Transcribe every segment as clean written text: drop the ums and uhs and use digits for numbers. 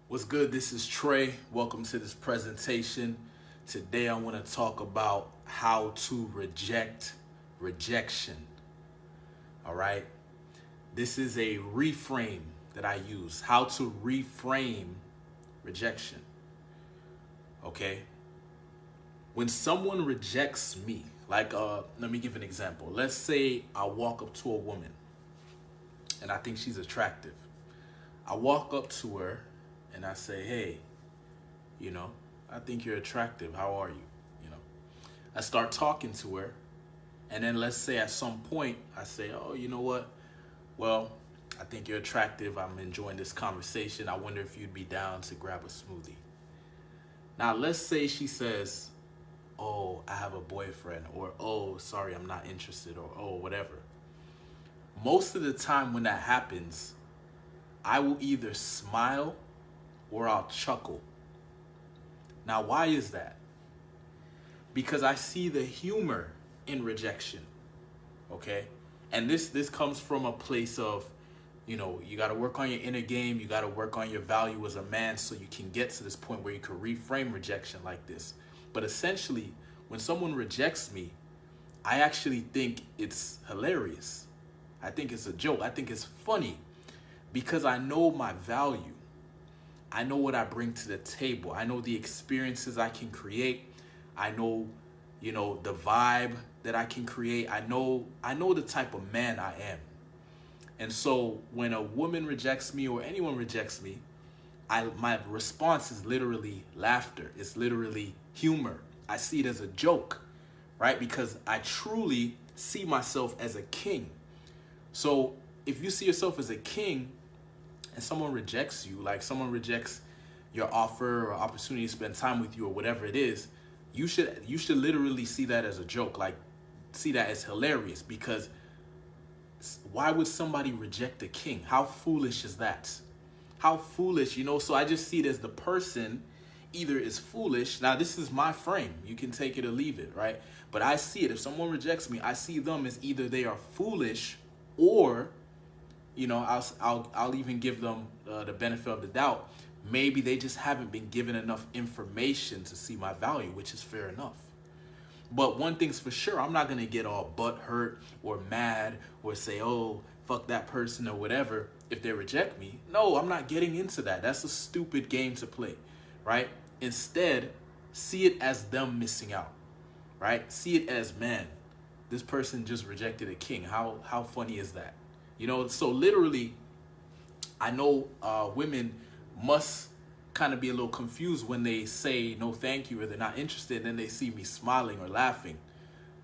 What's good? This is Trey. Welcome to this presentation. Today I want to talk about how to reject rejection. All right. This is a reframe that I use. How to reframe rejection. Okay. When someone rejects me, let me give an example. Let's say I walk up to a woman and I think she's attractive. I walk up to her and I say, hey, I think you're attractive. How are you? You know, I start talking to her. And then let's say at some point I say, oh, you know what? Well, I think you're attractive. I'm enjoying this conversation. I wonder if you'd be down to grab a smoothie. Now, let's say she says, oh, I have a boyfriend, or oh, sorry, I'm not interested, or oh, whatever. Most of the time when that happens, I will either smile or I'll chuckle. Now, why is that? Because I see the humor in rejection, okay? And this comes from a place of, you got to work on your inner game. You got to work on your value as a man so you can get to this point where you can reframe rejection like this. But essentially, when someone rejects me, I actually think it's hilarious. I think it's a joke. I think it's funny because I know my value. I know what I bring to the table. I know the experiences I can create. I know, the vibe that I can create. I know the type of man I am. And so when a woman rejects me or anyone rejects me, my response is literally laughter. It's literally humor. I see it as a joke, right? Because I truly see myself as a king. So if you see yourself as a king and someone rejects you, like someone rejects your offer or opportunity to spend time with you or whatever it is, you should literally see that as a joke, like see that as hilarious, because why would somebody reject a king? How foolish is that? How foolish, so I just see it as the person either is foolish. Now, this is my frame. You can take it or leave it, right? But I see it. If someone rejects me, I see them as either they are foolish or, I'll even give them the benefit of the doubt. Maybe they just haven't been given enough information to see my value, which is fair enough. But one thing's for sure, I'm not going to get all butthurt or mad or say, oh, fuck that person or whatever if they reject me. No, I'm not getting into that. That's a stupid game to play, right? Instead, see it as them missing out, right? See it as, man, this person just rejected a king. How funny is that? So literally, I know women must kind of be a little confused when they say no thank you or they're not interested, and then they see me smiling or laughing,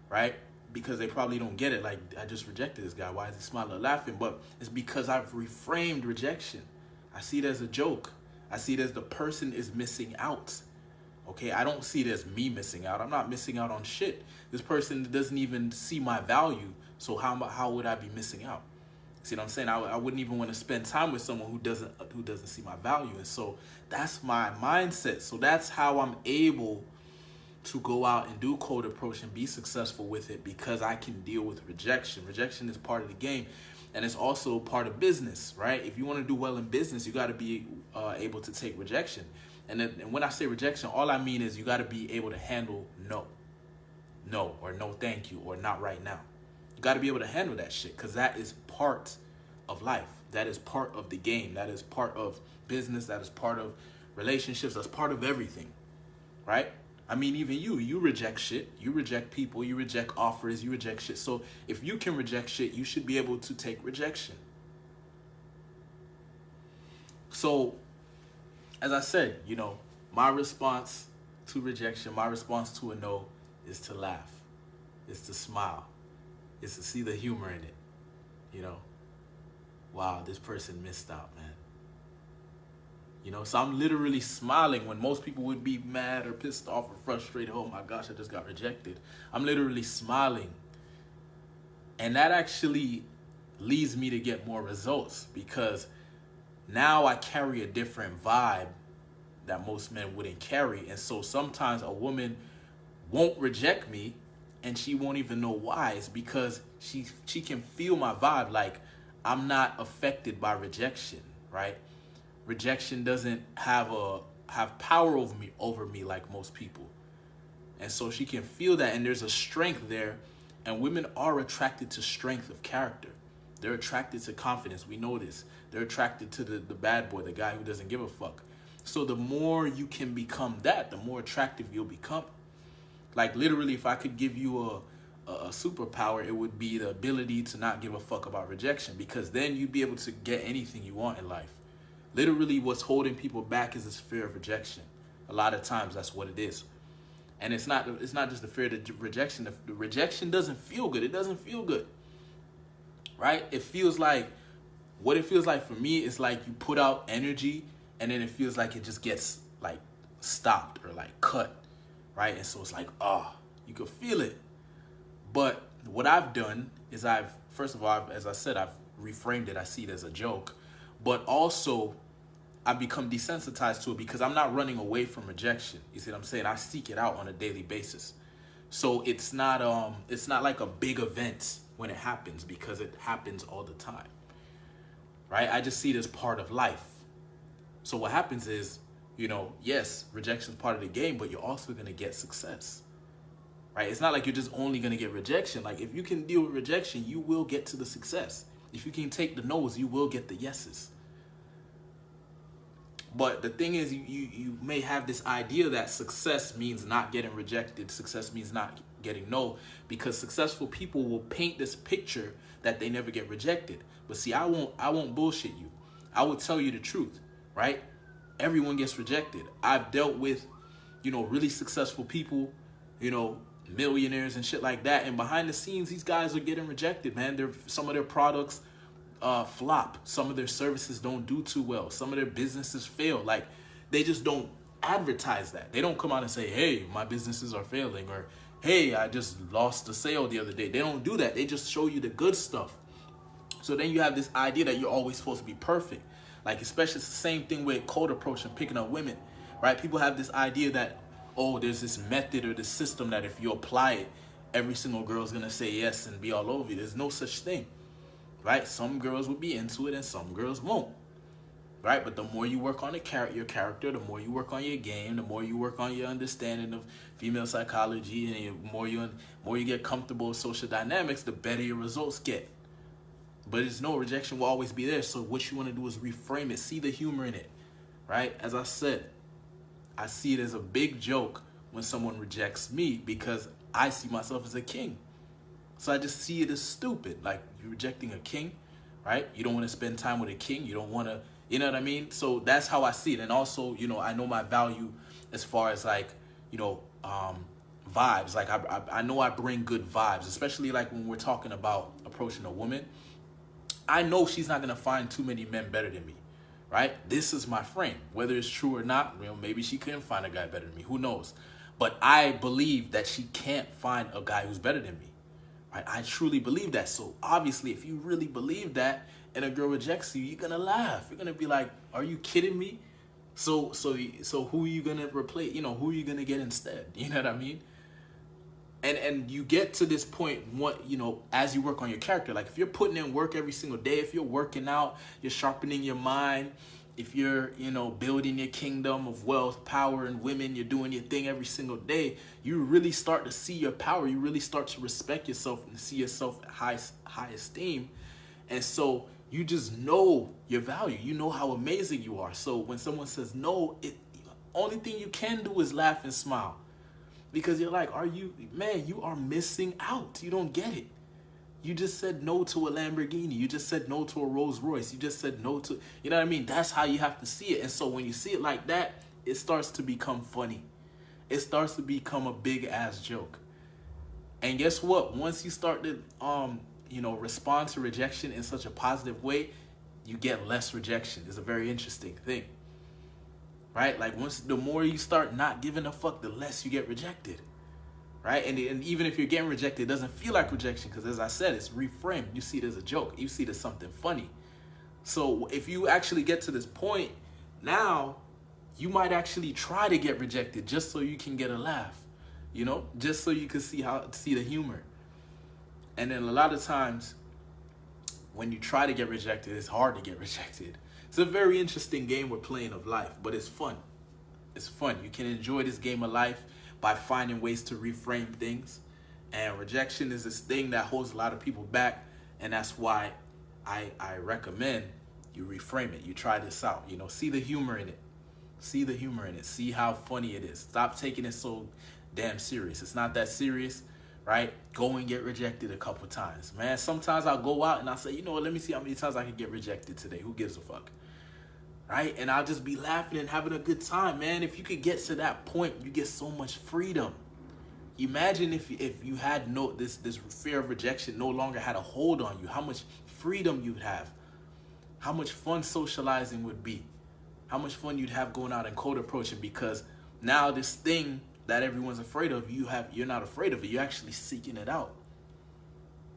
right? Because they probably don't get it. Like, I just rejected this guy. Why is he smiling or laughing? But it's because I've reframed rejection. I see it as a joke. I see it as the person is missing out. Okay, I don't see it as me missing out. I'm not missing out on shit. This person doesn't even see my value. So how would I be missing out? See what I'm saying? I wouldn't even want to spend time with someone who doesn't see my value. And so that's my mindset. So that's how I'm able to go out and do cold approach and be successful with it, because I can deal with rejection. Rejection is part of the game, and it's also part of business, right? If you want to do well in business, you got to be able to take rejection. And when I say rejection, all I mean is you got to be able to handle no, or no thank you, or not right now. You got to be able to handle that shit, because that is part of life. That is part of the game. That is part of business. That is part of relationships. That's part of everything, right? I mean, even you reject shit. You reject people. You reject offers. You reject shit. So if you can reject shit, you should be able to take rejection. So, as I said, my response to rejection, my response to a no is to laugh. It's to smile. It's to see the humor in it. Wow, this person missed out, man. So I'm literally smiling when most people would be mad or pissed off or frustrated. Oh my gosh, I just got rejected. I'm literally smiling. And that actually leads me to get more results, because now I carry a different vibe that most men wouldn't carry. And so sometimes a woman won't reject me and she won't even know why. It's because she can feel my vibe. Like, I'm not affected by rejection, right? Rejection doesn't have power over me like most people. And so she can feel that, and there's a strength there. And women are attracted to strength of character. They're attracted to confidence. We know this. They're attracted to the bad boy, the guy who doesn't give a fuck. So the more you can become that, the more attractive you'll become. Like literally, if I could give you a superpower, it would be the ability to not give a fuck about rejection, because then you'd be able to get anything you want in life. Literally, what's holding people back is this fear of rejection. A lot of times, that's what it is. And it's not just the fear of rejection. The rejection doesn't feel good. It doesn't feel good, right? It feels like, what it feels like for me is like you put out energy, and then it feels like it just gets like stopped or like cut, right? And so it's like, you can feel it. But what I've done is first of all, as I said, I've reframed it. I see it as a joke, but also I've become desensitized to it because I'm not running away from rejection. You see what I'm saying? I seek it out on a daily basis. So it's not like a big event when it happens, because it happens all the time, right? I just see it as part of life. So what happens is, yes, rejection is part of the game, but you're also going to get success, right? It's not like you're just only going to get rejection. Like if you can deal with rejection, you will get to the success. If you can take the no's, you will get the yeses. But the thing is, you may have this idea that success means not getting rejected. Success means not getting no, because successful people will paint this picture that they never get rejected. But see, I won't bullshit you. I will tell you the truth, right? Everyone gets rejected. I've dealt with, really successful people, millionaires and shit like that. And behind the scenes, these guys are getting rejected, man. Some of their products flop. Some of their services don't do too well. Some of their businesses fail. Like, they just don't advertise that. They don't come out and say, hey, my businesses are failing, or hey, I just lost a sale the other day. They don't do that. They just show you the good stuff. So then you have this idea that you're always supposed to be perfect. Like, especially it's the same thing with cold approach and picking up women, right? People have this idea that, there's this method or this system that if you apply it, every single girl is going to say yes and be all over you. There's no such thing. Right? Some girls will be into it and some girls won't. Right? But the more you work on your character, the more you work on your game, the more you work on your understanding of female psychology, and the more you get comfortable with social dynamics, the better your results get. But it's no, rejection will always be there. So what you want to do is reframe it. See the humor in it. Right? As I said, I see it as a big joke when someone rejects me, because I see myself as a king. So I just see it as stupid. Like, you're rejecting a king, right? You don't want to spend time with a king. You don't want to, you know what I mean? So that's how I see it. And also, I know my value as far as like, vibes. Like I know I bring good vibes, especially like when we're talking about approaching a woman. I know she's not going to find too many men better than me, right? This is my frame. Whether it's true or not, maybe she couldn't find a guy better than me. Who knows? But I believe that she can't find a guy who's better than me. Right? I truly believe that. So obviously, if you really believe that and a girl rejects you, you're gonna laugh. You're gonna be like, "Are you kidding me?" So who are you gonna replace? Who are you gonna get instead? You know what I mean? And you get to this point, as you work on your character. Like if you're putting in work every single day, if you're working out, you're sharpening your mind. If you're, building your kingdom of wealth, power, and women, you're doing your thing every single day, you really start to see your power. You really start to respect yourself and see yourself at high esteem. And so you just know your value. You know how amazing you are. So when someone says no, only thing you can do is laugh and smile. Because you're like, you are missing out. You don't get it. You just said no to a Lamborghini. You just said no to a Rolls Royce. You just said no to, you know what I mean? That's how you have to see it. And so when you see it like that, it starts to become funny. It starts to become a big ass joke. And guess what? Once you start to, respond to rejection in such a positive way, you get less rejection. It's a very interesting thing, right? Like the more you start not giving a fuck, the less you get rejected. Right? And even if you're getting rejected, it doesn't feel like rejection, because as I said, it's reframed. You see it as a joke. You see it as something funny. So if you actually get to this point, now you might actually try to get rejected just so you can get a laugh, just so you can see the humor. And then a lot of times when you try to get rejected, it's hard to get rejected. It's a very interesting game we're playing of life, but it's fun. It's fun. You can enjoy this game of life by finding ways to reframe things. And rejection is this thing that holds a lot of people back. And that's why I recommend you reframe it. You try this out. You know, see the humor in it. See the humor in it. See how funny it is. Stop taking it so damn serious. It's not that serious, right? Go and get rejected a couple times. Man, sometimes I'll go out and I'll say, you know what, let me see how many times I can get rejected today. Who gives a fuck? Right? And I'll just be laughing and having a good time, man. If you could get to that point, you get so much freedom. Imagine if you had this fear of rejection no longer had a hold on you, how much freedom you'd have, how much fun socializing would be, how much fun you'd have going out and cold approaching, because now this thing that everyone's afraid of, you're not afraid of it. You're actually seeking it out.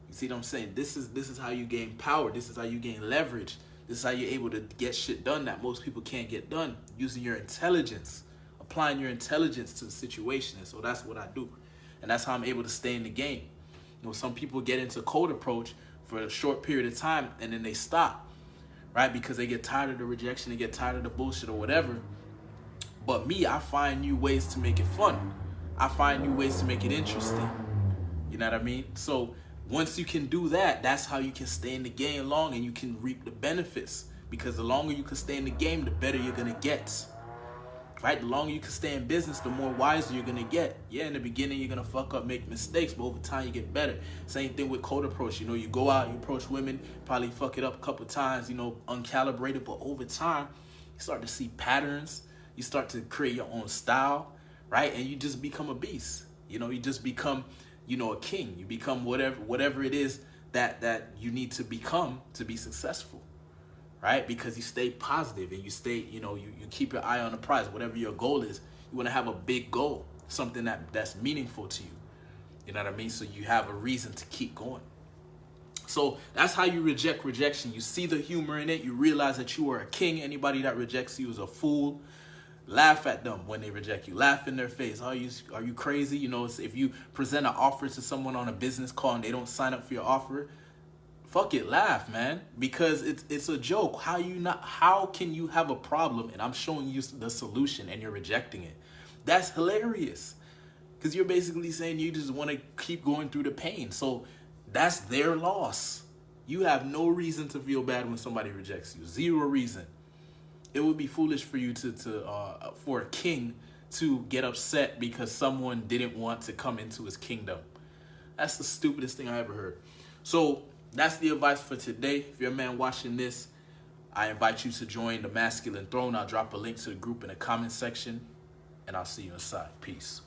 You see what I'm saying? This is how you gain power. This is how you gain leverage. This is how you're able to get shit done that most people can't get done, using your intelligence, applying your intelligence to the situation. And so that's what I do. And that's how I'm able to stay in the game. You know, some people get into cold approach for a short period of time and then they stop, right? Because they get tired of the rejection, they get tired of the bullshit or whatever. But me, I find new ways to make it fun. I find new ways to make it interesting. You know what I mean? So once you can do that, that's how you can stay in the game long and you can reap the benefits. Because the longer you can stay in the game, the better you're going to get. Right? The longer you can stay in business, the more wiser you're going to get. Yeah, in the beginning, you're going to fuck up, make mistakes, but over time, you get better. Same thing with cold approach. You know, you go out, you approach women, probably fuck it up a couple of times, you know, uncalibrated, but over time, you start to see patterns. You start to create your own style, right? And you just become a beast. You know, you just become, you know, a king. You become whatever it is that you need to become to be successful. Right? Because you stay positive and you stay, you know, you keep your eye on the prize. Whatever your goal is, you want to have a big goal, something that's meaningful to you. You know what I mean? So you have a reason to keep going. So that's how you reject rejection. You see the humor in it. You realize that you are a king. Anybody that rejects you is a fool. Laugh at them when they reject you. Laugh in their face. Are you crazy? You know, if you present an offer to someone on a business call and they don't sign up for your offer, fuck it, laugh, man, because it's a joke. How can you have a problem and I'm showing you the solution and you're rejecting it? That's hilarious, because you're basically saying you just want to keep going through the pain. So that's their loss. You have no reason to feel bad when somebody rejects you. Zero reason. It would be foolish for you for a king to get upset because someone didn't want to come into his kingdom. That's the stupidest thing I ever heard. So that's the advice for today. If you're a man watching this, I invite you to join the Masculine Throne. I'll drop a link to the group in the comment section, and I'll see you inside. Peace.